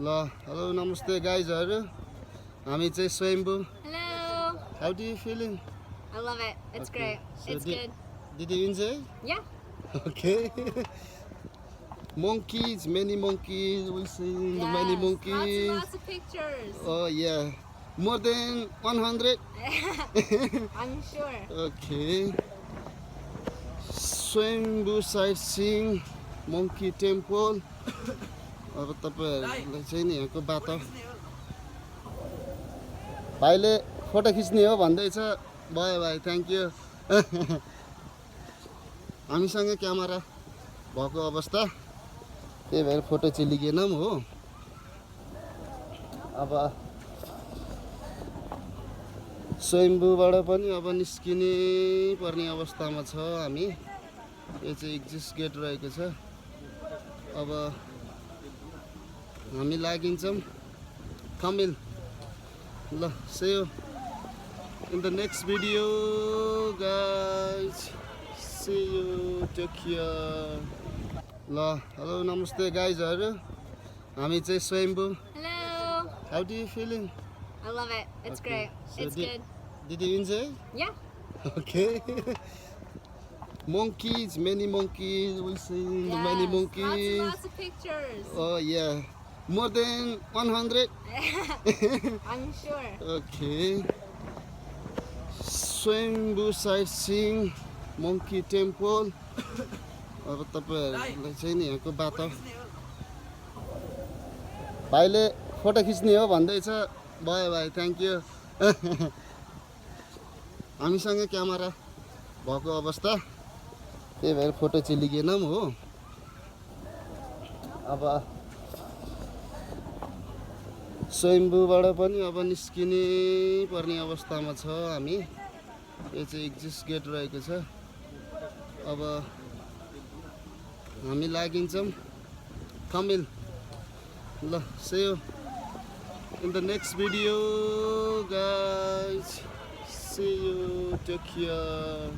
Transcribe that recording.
Hello, namaste guysहरु हामी चाहिँ Swayambhu. Hello. How do you feeling? I love it. It's great. It's good. Did you enjoy? Yeah. Okay. Monkeys, many monkeys. We see many monkeys. Lots of pictures. Oh yeah, more than 100. I'm sure. Okay. Swayambhu sightseeing, monkey temple. अब तपाईहरुलाई चाहिँ नि यहाँको बाटो भाइले photo खिच्ने हो भन्दैछ. भयो भाइ, थ्यांक यू. हामीसँग क्यामेरा भएको अवस्था, त्यही भएर फोटो चाहिँ लिएनौं हो. अब स्वयम्भूबाट पनि अब निस्किने पर्ने अवस्थामा छ हामी. यो चाहिँ एक्जिस्ट गेट रहेको छ. अब हामी लागिन्छौं. कमिल. ल, see you in the next video guys. See you. Take care. ल, hello, namaste guysहरु हामी चाहिँ Swayambhu. Hello. How do you feeling? I love it. It's great. It's good. Did you enjoy? Yeah. Okay. Monkeys, many monkeys. We see many monkeys. Lots of pictures. Oh yeah, more than 100. I'm sure. Okay. Swayambhu sightseeing, monkey temple. अब तपाईहरुलाई चाहिँ नि यहाँको बाटो भाइले photo खिच्ने हो भन्दैछ. भयो भाइ, थ्यांक यू. हामीसँग क्यामेरा भएको अवस्था, त्यही भएर फोटो चाहिँ लिएनौं हो. अब स्वयम्भूबाट पनि अब निस्किने पर्ने अवस्थामा छ हामी. यो चाहिँ एक्जिस्ट गेट रहेको छ. अब हामी लागिन्छौं. कमिल. ल, see you in the next video guys. See you. Take care.